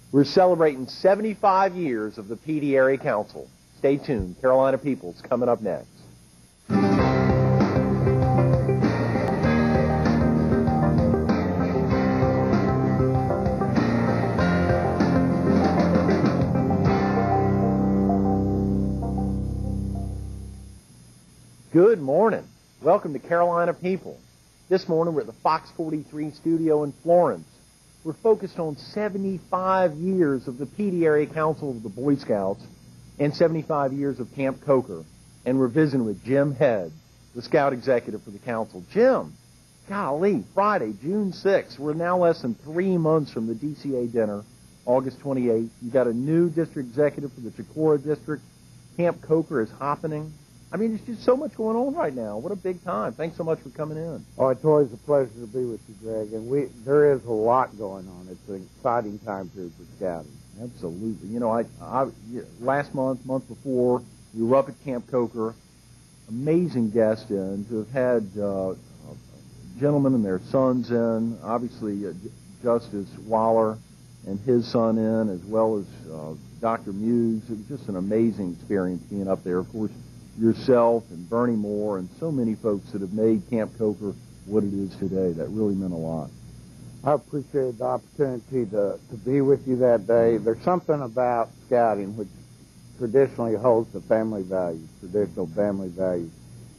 We're celebrating 75 years of the Pee Dee Area Council. Stay tuned. Carolina People's coming up next. Good morning. Welcome to Carolina People. This morning we're at the Fox 43 studio in Florence. We're focused on 75 years of the Pee Dee Area Council of the Boy Scouts and 75 years of Camp Coker. And we're visiting with Jim Head, the Scout Executive for the Council. Jim, golly, Friday, June 6th. We're now less than 3 months from the DCA dinner, August 28th. You've got a new district executive for the Chicora District. Camp Coker is happening. I mean, there's just so much going on right now. What a big time. Thanks so much for coming in. Oh, it's always a pleasure to be with you, Greg. And there is a lot going on. It's an exciting time period for scouting. Absolutely. You know, last month before, we were up at Camp Coker. Amazing guests in to have had gentlemen and their sons in. Obviously, Justice Waller and his son in, as well as Dr. Muse. It was just an amazing experience being up there. Of course, yourself and Bernie Moore and so many folks that have made Camp Coker what it is today. That really meant a lot. I appreciated the opportunity to be with you that day. There's something about scouting which traditionally holds the family values, traditional family values.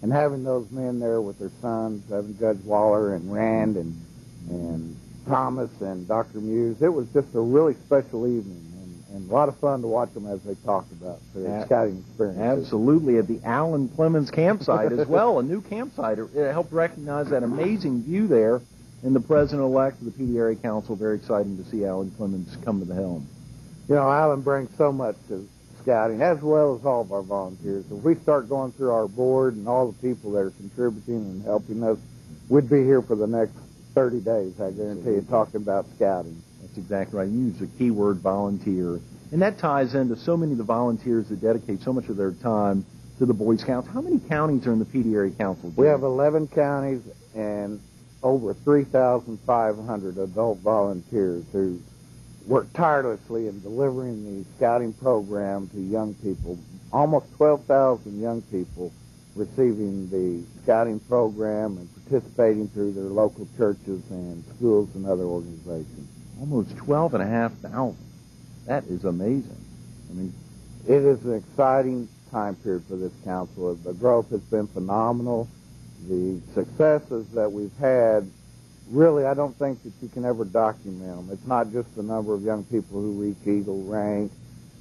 And having those men there with their sons, having Judge Waller and Rand and Thomas and Dr. Muse, it was just a really special evening. And a lot of fun to watch them as they talked about their scouting experiences. Absolutely. At the Alan Clemens campsite as well, a new campsite. It helped recognize that amazing view there. And the president-elect of the Pee Dee Area Council, very exciting to see Alan Clemens come to the helm. You know, Alan brings so much to scouting, as well as all of our volunteers. If we start going through our board and all the people that are contributing and helping us, we'd be here for the next 30 days, I guarantee you, talking about scouting. That's exactly right. You use the key word volunteer. And that ties into so many of the volunteers that dedicate so much of their time to the Boy Scouts. How many counties are in the Pee Dee Area Council? We have 11 counties and over 3,500 adult volunteers who work tirelessly in delivering the scouting program to young people. Almost 12,000 young people receiving the scouting program and participating through their local churches and schools and other organizations. Almost 12,500. That is amazing. I mean, it is an exciting time period for this council. The growth has been phenomenal. The successes that we've had, really, I don't think that you can ever document them. It's not just the number of young people who reach Eagle rank,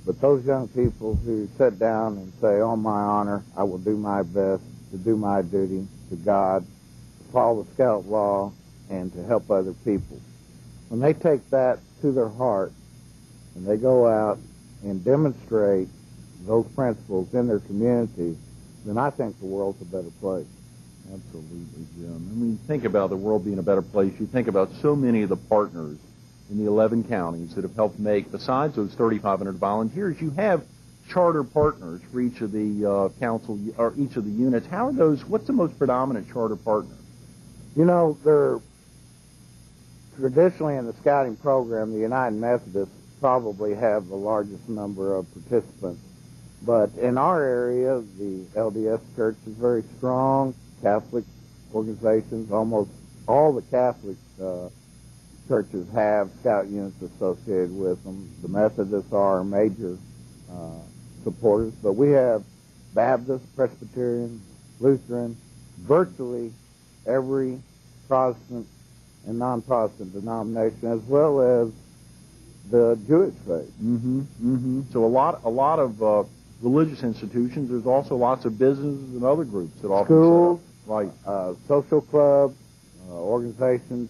but those young people who sit down and say, on my honor, I will do my best to do my duty to God, to follow the Scout law, and to help other people. When they take that to their heart and they go out and demonstrate those principles in their community, then I think the world's a better place. Absolutely, Jim. I mean, think about the world being a better place. You think about so many of the partners in the 11 counties that have helped make, besides those 3,500 volunteers, you have charter partners for each of the council or each of the units. How are those? What's the most predominant charter partner? You know, they're traditionally in the scouting program, the United Methodists probably have the largest number of participants. But in our area, the LDS Church is very strong. Catholic organizations, almost all the Catholic churches have scout units associated with them. The Methodists are major supporters, but we have Baptist, Presbyterian, Lutheran, virtually every Protestant and non-Protestant denomination, as well as the Jewish faith. So a lot of religious institutions. There's also lots of businesses and other groups that often schools, right, social clubs, organizations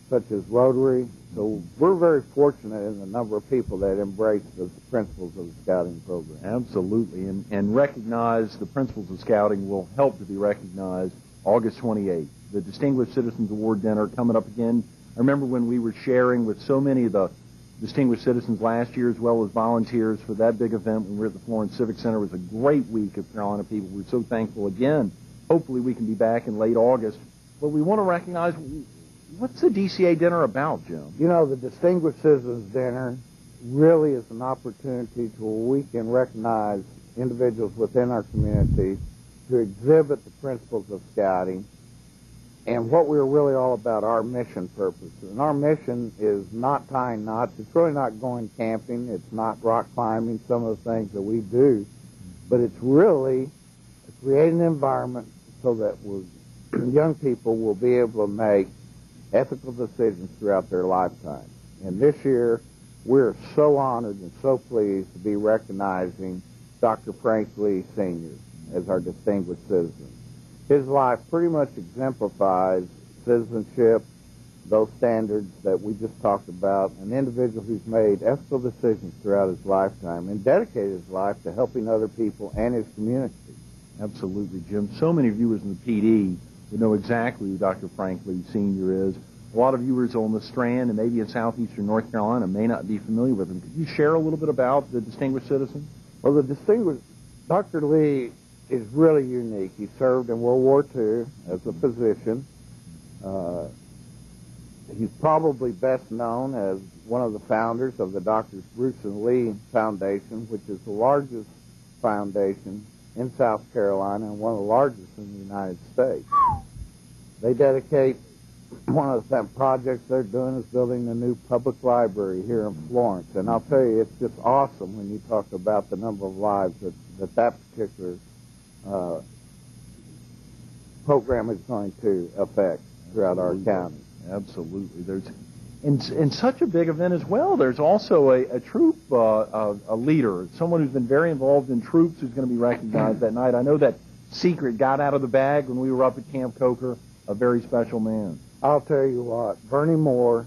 such as Rotary. So we're very fortunate in the number of people that embrace the principles of the scouting program. Absolutely, and recognize the principles of scouting will help to be recognized August 28th. The Distinguished Citizens Award dinner coming up again. I remember when we were sharing with so many of the distinguished citizens last year, as well as volunteers for that big event when we were at the Florence Civic Center. It was a great week of Carolina people. We're so thankful again. Hopefully we can be back in late August. But we want to recognize, what's the DCA dinner about, Jim? You know, the Distinguished Citizens Dinner really is an opportunity to where we can recognize individuals within our community to exhibit the principles of scouting and what we're really all about, our mission purpose. And our mission is not tying knots. It's really not going camping. It's not rock climbing, some of the things that we do. But it's really to create an environment so that young people will be able to make ethical decisions throughout their lifetime. And this year, we're so honored and so pleased to be recognizing Dr. Frank Lee Sr. as our distinguished citizen. His life pretty much exemplifies citizenship, those standards that we just talked about, an individual who's made ethical decisions throughout his lifetime and dedicated his life to helping other people and his community. Absolutely, Jim. So many viewers in the PD would know exactly who Dr. Frank Lee Sr. is. A lot of viewers on the Strand and maybe in southeastern North Carolina may not be familiar with him. Could you share a little bit about the distinguished citizen? Well, the distinguished Dr. Lee is really unique. He served in World War II as a physician. He's probably best known as one of the founders of the Drs. Bruce and Lee Foundation, which is the largest foundation in South Carolina and one of the largest in the United States. They dedicate, one of the projects they're doing is building a new public library here in Florence. And I'll tell you, it's just awesome when you talk about the number of lives that particular program is going to affect throughout our county. Absolutely. There's, in such a big event as well, there's also a troop a leader, someone who's been very involved in troops who's going to be recognized that night. I know that secret got out of the bag when we were up at Camp Coker, a very special man. I'll tell you what, Bernie Moore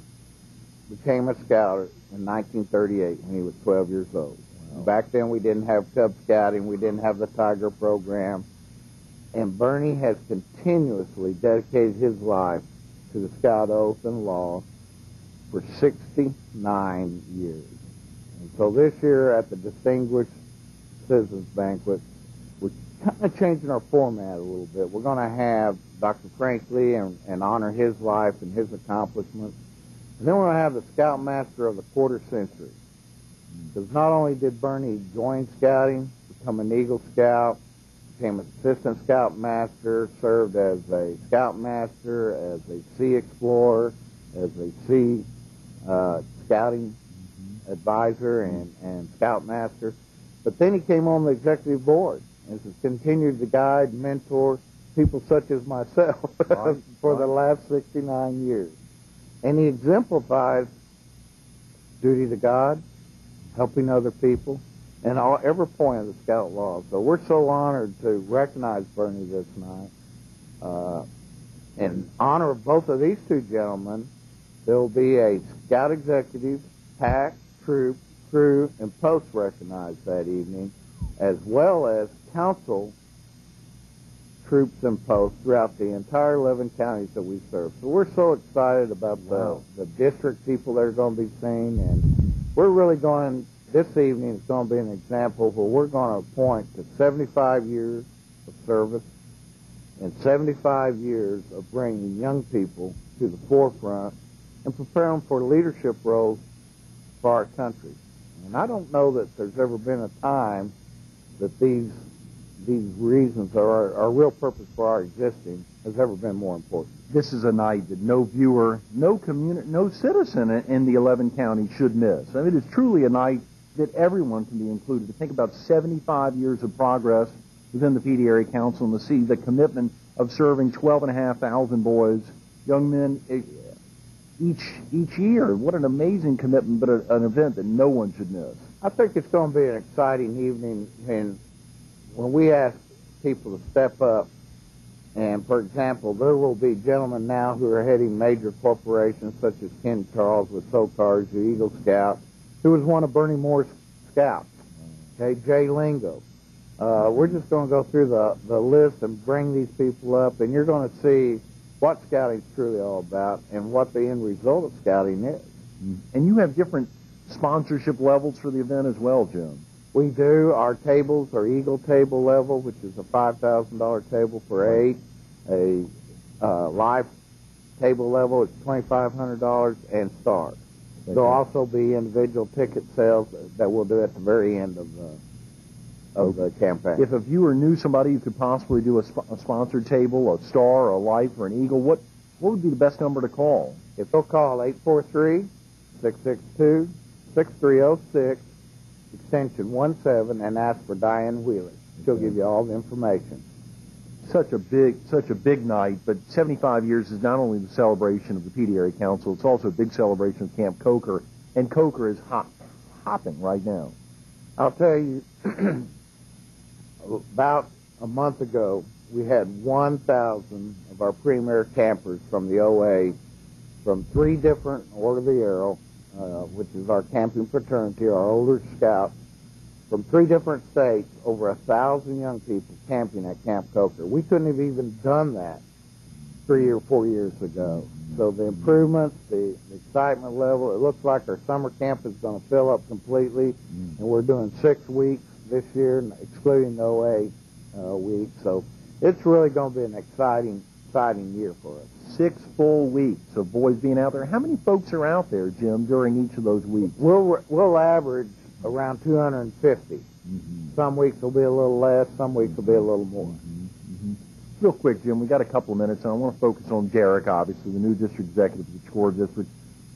became a scout in 1938 when he was 12 years old. Wow. Back then we didn't have Cub Scouting, we didn't have the Tiger program, and Bernie has continuously dedicated his life to the Scout Oath and Law for 69 years. And so this year at the Distinguished Citizens Banquet, we're kind of changing our format a little bit. We're going to have Dr. Frank Lee and honor his life and his accomplishments. And then we're going to have the Scoutmaster of the quarter century. Because not only did Bernie join scouting, become an Eagle Scout, became an assistant scoutmaster, served as a scoutmaster, as a sea explorer, as a sea scouting advisor and scoutmaster. But then he came on the executive board and has continued to guide and mentor people such as myself for the last 69 years. And he exemplifies duty to God, helping other people, and every point of the Scout Law. So we're so honored to recognize Bernie this night. In honor of both of these two gentlemen, there will be a Scout executive, pack, troop, crew, and post recognized that evening, as well as council troops and posts throughout the entire 11 counties that we serve. So we're so excited about the district people that are going to be seen, and we're really going, this evening is going to be an example where we're going to point to 75 years of service and 75 years of bringing young people to the forefront and prepare them for leadership roles for our country. And I don't know that there's ever been a time that these reasons or our real purpose for our existing has ever been more important. This is a night that no viewer, no community, no citizen in the 11 counties should miss. I mean, it's truly a night that everyone can be included. To think about 75 years of progress within the PD Area Council and to see the commitment of serving 12,500 boys, young men, each year. What an amazing commitment, but an event that no one should miss. I think it's going to be an exciting evening when we ask people to step up. And, for example, there will be gentlemen now who are heading major corporations such as Ken Charles with SOCARS, the Eagle Scout, who was one of Bernie Moore's scouts. Okay, Jay Lingo. We're just going to go through the list and bring these people up, and you're going to see what scouting is truly all about and what the end result of scouting is. And you have different sponsorship levels for the event as well, Jim. We do. Our tables are Eagle table level, which is a $5,000 table for 8. A live table level is $2,500, and Star. There'll also be individual ticket sales that we'll do at the very end of the campaign. If a viewer knew somebody who could possibly do a sponsored table, a star, a life, or an eagle, what would be the best number to call? If they'll call 843-662-6306, extension 17, and ask for Diane Wheeler. She'll give you all the information. Such a big night, but 75 years is not only the celebration of the Peay Area Council, it's also a big celebration of Camp Coker, and Coker is hopping right now. I'll tell you, about a month ago, we had 1,000 of our premier campers from the OA, from 3 different Order of the Arrow, which is our camping fraternity, our older scouts, from 3 different states, over 1,000 young people camping at Camp Coker. We couldn't have even done that 3 or 4 years ago. So the improvements, the excitement level, it looks like our summer camp is going to fill up completely, and we're doing 6 weeks this year, excluding the OA week. So it's really going to be an exciting year for us. 6 full weeks of boys being out there. How many folks are out there, Jim, during each of those weeks? We'll average around 250. Some weeks will be a little less, some weeks will be a little more. Real quick, Jim, we got a couple of minutes, and I want to focus on Derek, obviously, the new district executive of the Chicora District.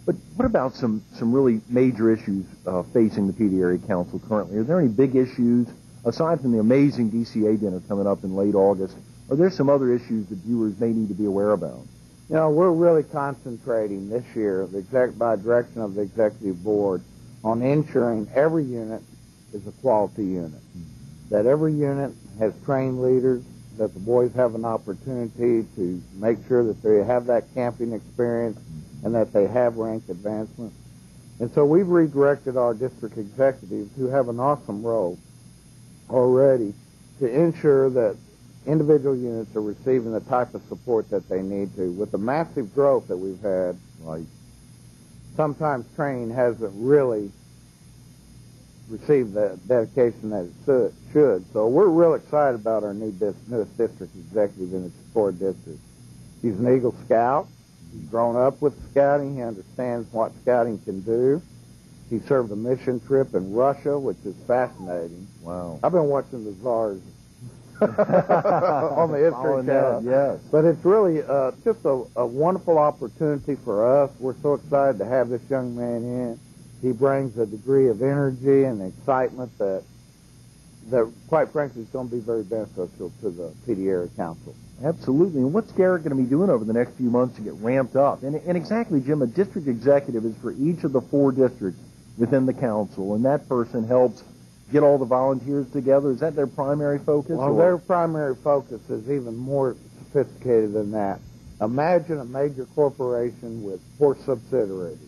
But what about some really major issues facing the Peay Area Council currently? Are there any big issues, aside from the amazing DCA dinner coming up in late August? Are there some other issues that viewers may need to be aware about? You know, we're really concentrating this year, by direction of the executive board, on ensuring every unit is a quality unit, that every unit has trained leaders, that the boys have an opportunity to make sure that they have that camping experience and that they have rank advancement. And so we've redirected our district executives, who have an awesome role already, to ensure that individual units are receiving the type of support that they need to. With the massive growth that we've had, sometimes training hasn't really received the dedication that it should. So we're real excited about our newest district executive in the Chicora District. He's an Eagle Scout. He's grown up with scouting. He understands what scouting can do. He served a mission trip in Russia, which is fascinating. Wow. I've been watching the Czars on the History Channel. Yes. But it's really just a wonderful opportunity for us. We're so excited to have this young man in. He brings a degree of energy and excitement that quite frankly, is going to be very beneficial to the Peay Area Council. Absolutely. And what's Garrett going to be doing over the next few months to get ramped up? And exactly, Jim, a district executive is for each of the 4 districts within the council, and that person helps get all the volunteers together. Is that their primary focus? Well, their primary focus is even more sophisticated than that. Imagine a major corporation with 4 subsidiaries,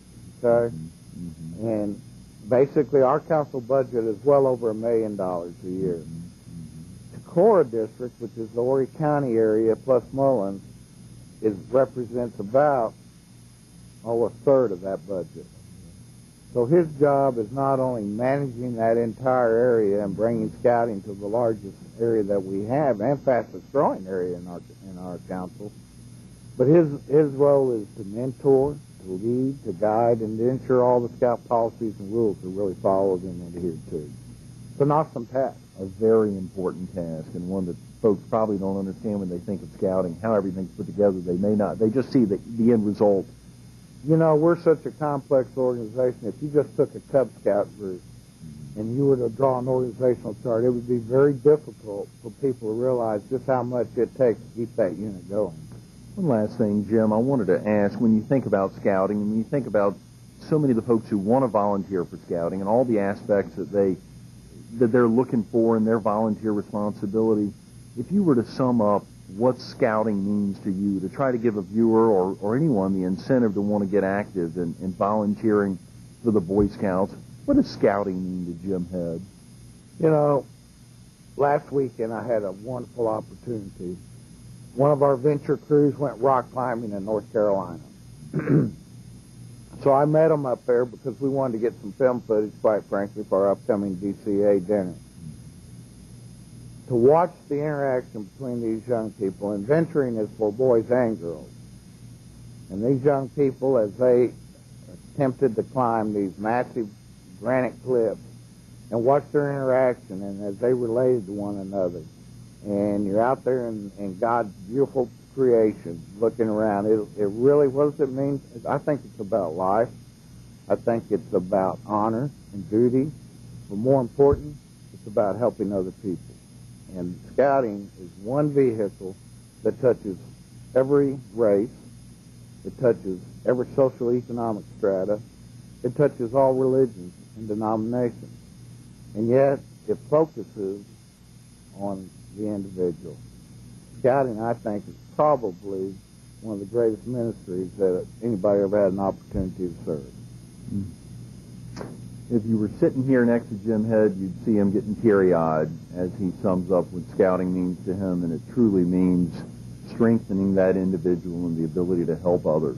okay? And basically our council budget is well over $1 million a year. Chicora District, which is the Horry County area plus Mullins, represents about a third of that budget. So his job is not only managing that entire area and bringing scouting to the largest area that we have and fastest growing area in our council, but his role is to mentor, to lead, to guide, and to ensure all the scout policies and rules are really followed and adhered to. It's an awesome task. A very important task, and one that folks probably don't understand when they think of scouting, how everything's put together. They may not. They just see the end result. You know, we're such a complex organization. If you just took a Cub Scout group and you were to draw an organizational chart, it would be very difficult for people to realize just how much it takes to keep that unit going. One last thing, Jim, I wanted to ask, when you think about scouting, and when you think about so many of the folks who want to volunteer for scouting and all the aspects that they're looking for in their volunteer responsibility, if you were to sum up what scouting means to you, to try to give a viewer or anyone the incentive to want to get active in volunteering for the Boy Scouts, what does scouting mean to Jim Head? You know, last weekend I had a wonderful opportunity. One of our venture crews went rock climbing in North Carolina. So I met them up there because we wanted to get some film footage, quite frankly, for our upcoming DCA dinner. To watch the interaction between these young people, and venturing is for boys and girls. And these young people, as they tempted to climb these massive granite cliffs and watch their interaction and as they related to one another. And you're out there in God's beautiful creation looking around. It really, what does it mean? I think it's about life. I think it's about honor and duty. But more important, it's about helping other people. And scouting is one vehicle that touches every race. It touches every social economic strata. It touches all religions and denominations. And yet, it focuses on the individual. Scouting, I think, is probably one of the greatest ministries that anybody ever had an opportunity to serve. If you were sitting here next to Jim Head, you'd see him getting teary-eyed as he sums up what scouting means to him, and it truly means strengthening that individual and the ability to help others,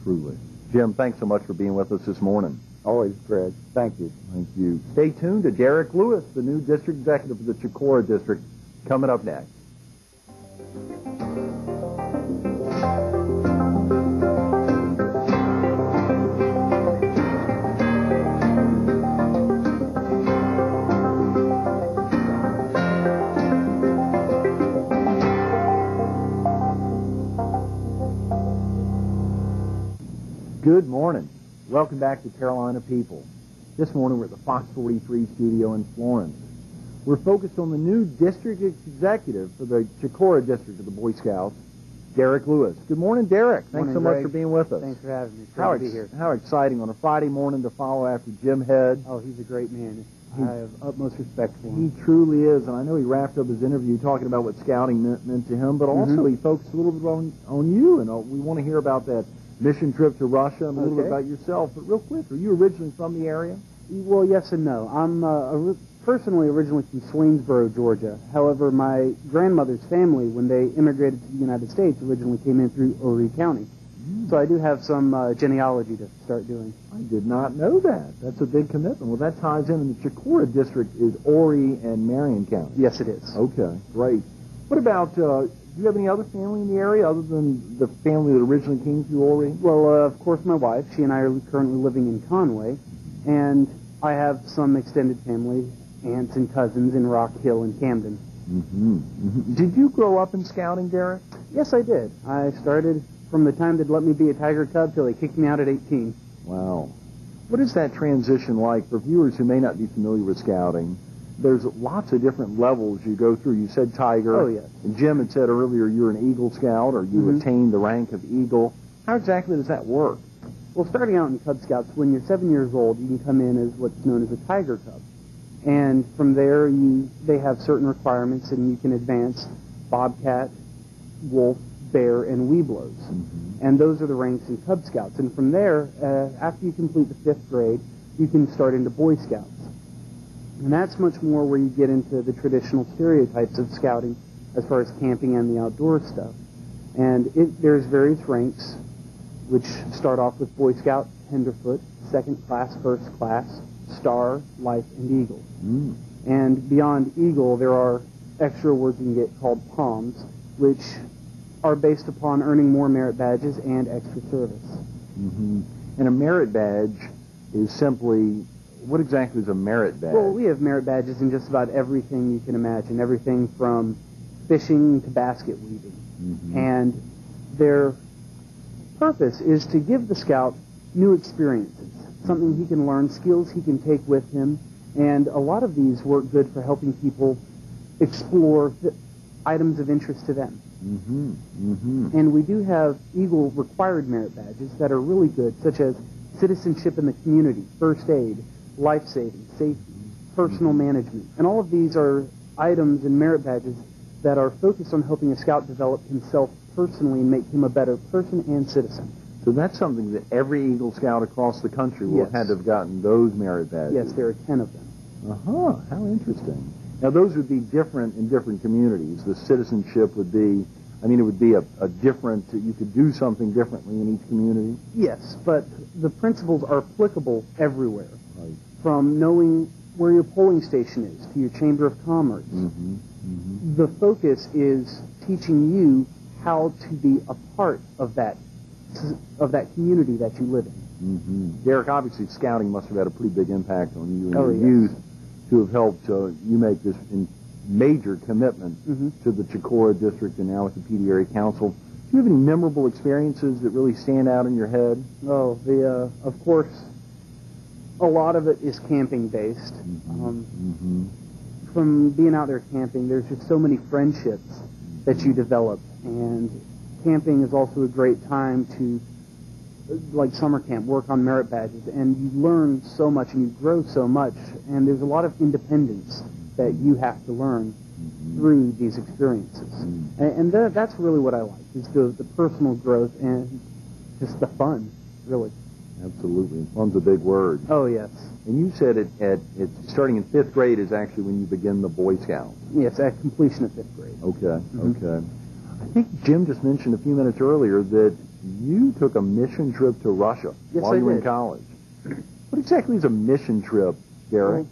truly. Jim, thanks so much for being with us this morning. Always, Greg. Thank you. Thank you. Stay tuned to Derek Lewis, the new district executive for the Chicora District, coming up next. Good morning. Welcome back to Carolina People. This morning we're at the Fox 43 studio in Florence. We're focused on the new district executive for the Chicora District of the Boy Scouts, Derek Lewis. Good morning, Derek. Thanks so much for being with us. Thanks for having me. It's great to be here. How exciting on a Friday morning to follow after Jim Head. Oh, he's a great man. I have utmost respect for him. He truly is, and I know he wrapped up his interview talking about what scouting meant to him, but also he focused a little bit on you, and we want to hear about that mission trip to Russia and a little bit about yourself. But real quick, are you originally from the area? Well, yes and no. I'm personally originally from Swainsboro, Georgia. However, my grandmother's family, when they immigrated to the United States, originally came in through Horry County. So I do have some genealogy to start doing. I did not know that. That's a big commitment. Well, that ties in. And the Chicora District is Horry and Marion County. Yes, it is. Okay, great. What about, do you have any other family in the area other than the family that originally came through Horry? Well, of course, my wife. She and I are currently living in Conway. And I have some extended family, aunts and cousins in Rock Hill and Camden. Did you grow up in scouting, Derek? Yes, I did. I started from the time they'd let me be a Tiger Cub till they kicked me out at 18. Wow. What is that transition like for viewers who may not be familiar with scouting? There's lots of different levels you go through. You said Tiger. Oh, yes. And Jim had said earlier you're an Eagle Scout, or you attained the rank of Eagle. How exactly does that work? Well, starting out in Cub Scouts, when you're 7 years old, you can come in as what's known as a Tiger Cub. And from there, they have certain requirements, and you can advance Bobcat, Wolf, Bear, and Webelos. And those are the ranks in Cub Scouts. And from there, after you complete the 5th grade, you can start into Boy Scouts. And that's much more where you get into the traditional stereotypes of scouting as far as camping and the outdoor stuff. And there's various ranks, which start off with Boy Scout, Tenderfoot, 2nd class, 1st class, Star, Life, and Eagle. And beyond Eagle, there are extra awards you can get called Palms, which are based upon earning more merit badges and extra service. And a merit badge is simply, what exactly is a merit badge? Well, we have merit badges in just about everything you can imagine, everything from fishing to basket weaving. And their purpose is to give the scout new experiences, something he can learn, skills he can take with him, and a lot of these work good for helping people explore items of interest to them. And we do have Eagle required merit badges that are really good, such as citizenship in the community, first aid, life saving, safety, personal management. And all of these are items and merit badges that are focused on helping a scout develop himself personally and make him a better person and citizen. So that's something that every Eagle Scout across the country will have had to have gotten those merit badges. Yes, there are 10 of them. How interesting. Now, those would be different in different communities. The citizenship would be, I mean, it would be a different, you could do something differently in each community? Yes, but the principles are applicable everywhere. From knowing where your polling station is to your Chamber of Commerce. The focus is teaching you how to be a part of that community that you live in. Derek, obviously scouting must have had a pretty big impact on you and Oh, your yes. youth to have helped you make this major commitment to the Chicora District and now with the PD Area Council. Do you have any memorable experiences that really stand out in your head? Oh, of course, a lot of it is camping based. From being out there camping, there's just so many friendships that you develop, and camping is also a great time to, like summer camp, work on merit badges, and you learn so much and you grow so much, and there's a lot of independence that you have to learn through these experiences. And that's really what I like, is the personal growth and just the fun, really. Absolutely. Fun's a big word. Oh, yes. And you said it's starting in 5th grade is actually when you begin the Boy Scouts. Yes, at completion of 5th grade. Okay, okay. I think Jim just mentioned a few minutes earlier that you took a mission trip to Russia while you were in college. What exactly is a mission trip, Derek? Well,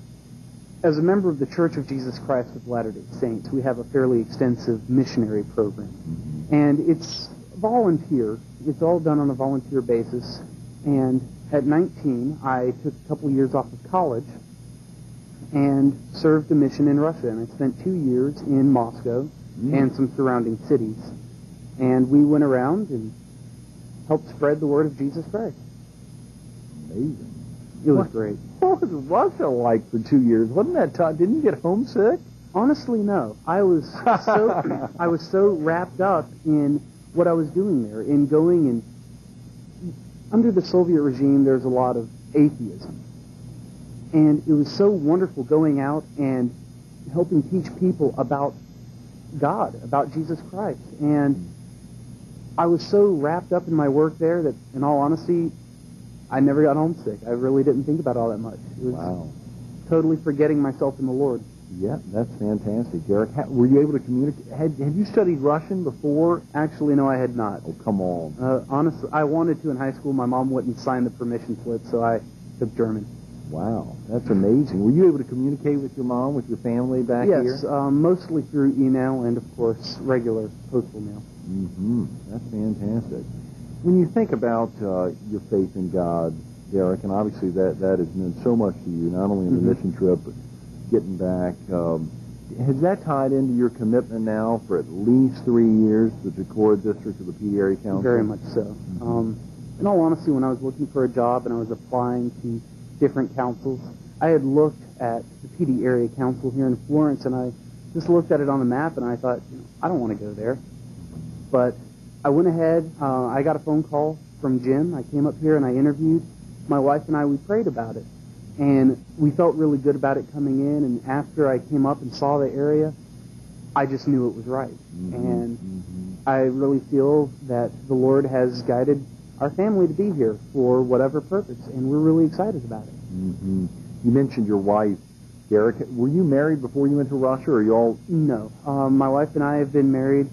as a member of the Church of Jesus Christ of Latter-day Saints, we have a fairly extensive missionary program. And it's volunteer. It's all done on a volunteer basis. And at 19, I took a couple years off of college and served a mission in Russia. And I spent 2 years in Moscow and some surrounding cities. And we went around and helped spread the word of Jesus Christ. Amazing. It was great. What was Russia like for 2 years? Wasn't that tough? Didn't you get homesick? Honestly, no. I was so wrapped up in what I was doing there, in going and under the Soviet regime, there's a lot of atheism. And it was so wonderful going out and helping teach people about God, about Jesus Christ. And I was so wrapped up in my work there that, in all honesty, I never got homesick. I really didn't think about all that much. It was totally forgetting myself in the Lord. Yeah, that's fantastic, Derek. Were you able to communicate? Had you studied Russian before? Actually, no, I had not. Oh, come on. Honestly, I wanted to in high school. My mom wouldn't sign the permission slip, so I took German. Wow, that's amazing. Were you able to communicate with your mom, with your family back here? Yes, mostly through email and, of course, regular postal mail. That's fantastic. When you think about your faith in God, Derek, and obviously that has meant so much to you, not only on the mission trip, but getting back, has that tied into your commitment now for at least 3 years to the Chicora District of the PD Area Council? Very much so. In all honesty, when I was looking for a job and I was applying to different councils, I had looked at the PD Area Council here in Florence, and I just looked at it on the map, and I thought, I don't want to go there. But I went ahead. I got a phone call from Jim. I came up here and I interviewed. My wife and I, we prayed about it. And we felt really good about it coming in. And after I came up and saw the area, I just knew it was right. And I really feel that the Lord has guided our family to be here for whatever purpose. And we're really excited about it. You mentioned your wife, Derek. Were you married before you went to Russia, or you all? No. My wife and I have been married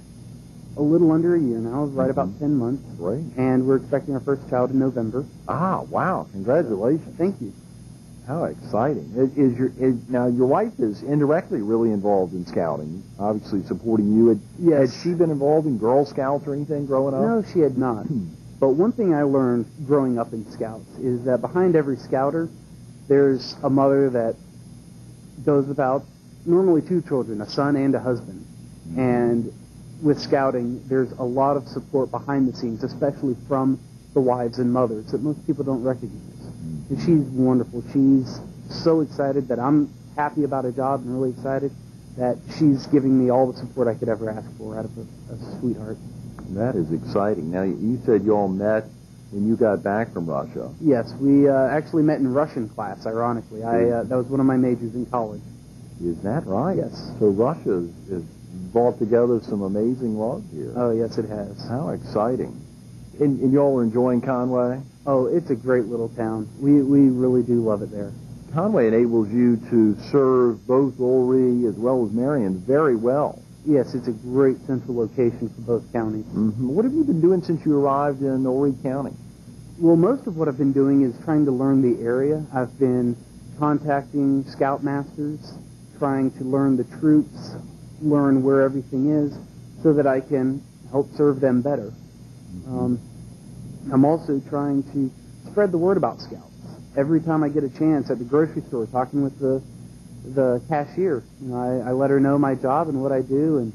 a little under a year now, right about 10 months. Right. And we're expecting our first child in November. Ah, wow. Congratulations. Thank you. How exciting. Now, your wife is indirectly really involved in scouting, obviously supporting you. Yes. Had she been involved in Girl Scouts or anything growing up? No, she had not. But one thing I learned growing up in Scouts is that behind every Scouter, there's a mother that goes without normally 2 children, a son and a husband. And with Scouting, there's a lot of support behind the scenes, especially from the wives and mothers that most people don't recognize. And she's wonderful. She's so excited that I'm happy about a job and really excited that she's giving me all the support I could ever ask for out of a sweetheart. That is exciting. Now, you said you all met when you got back from Russia. Yes, we actually met in Russian class, ironically. That was one of my majors in college. Is that right? Yes. So Russia has brought together some amazing love here. Oh, yes, it has. How exciting. And you all are enjoying Conway? Oh, it's a great little town. We really do love it there. Conway enables you to serve both Ulrey as well as Marion very well. Yes, it's a great central location for both counties. What have you been doing since you arrived in Ulrey County? Well, most of what I've been doing is trying to learn the area. I've been contacting scoutmasters, trying to learn the troops, learn where everything is, so that I can help serve them better. I'm also trying to spread the word about Scouts. Every time I get a chance at the grocery store, talking with the cashier, I let her know my job and what I do, and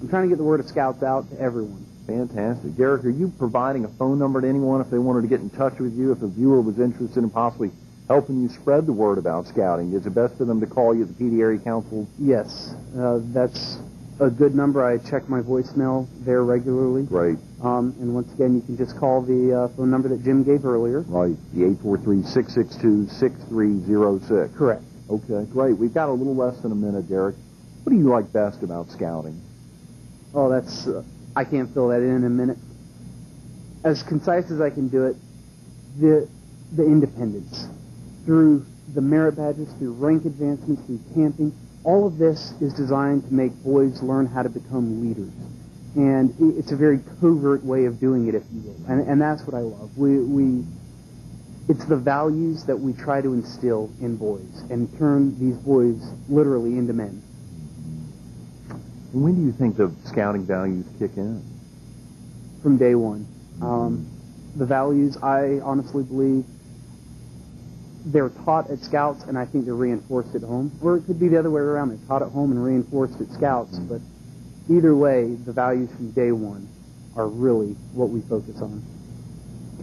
I'm trying to get the word of Scouts out to everyone. Fantastic. Derek, are you providing a phone number to anyone if they wanted to get in touch with you, if a viewer was interested in possibly helping you spread the word about scouting? Is it best for them to call you at the PD Area Council? Yes, that's a good number. I check my voicemail there regularly. Great. And once again, you can just call the phone number that Jim gave earlier. Right, the 843-662-6306. Correct. Okay, great. We've got a little less than a minute, Derek. What do you like best about scouting? Oh, that's... I can't fill that in a minute. As concise as I can do it, the independence. Through the merit badges, through rank advancements, through camping, all of this is designed to make boys learn how to become leaders. And it's a very covert way of doing it, if you will. And that's what I love. It's the values that we try to instill in boys and turn these boys literally into men. And when do you think the scouting values kick in? From day one. The values, I honestly believe, they're taught at Scouts, and I think they're reinforced at home. Or it could be the other way around. They're taught at home and reinforced at Scouts. But either way, the values from day one are really what we focus on.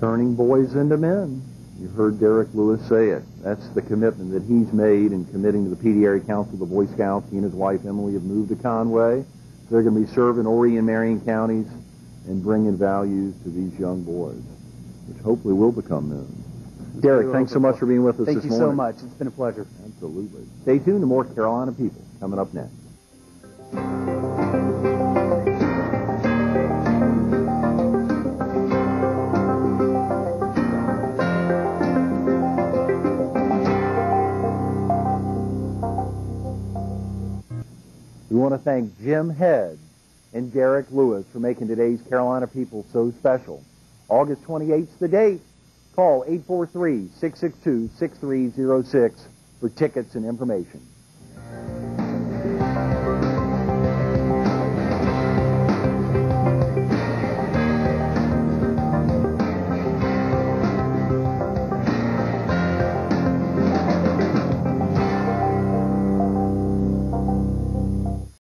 Turning boys into men. You heard Derek Lewis say it. That's the commitment that he's made in committing to the PD Area Council of the Boy Scouts. He and his wife, Emily, have moved to Conway. They're going to be serving Horry and Marion counties and bringing values to these young boys, which hopefully will become men. Derek, thanks so much for being with us this morning. Thank you so much. It's been a pleasure. Absolutely. Stay tuned to more Carolina People coming up next. We want to thank Jim Head and Derek Lewis for making today's Carolina People so special. August 28th is the date. Call 843-662-6306 for tickets and information.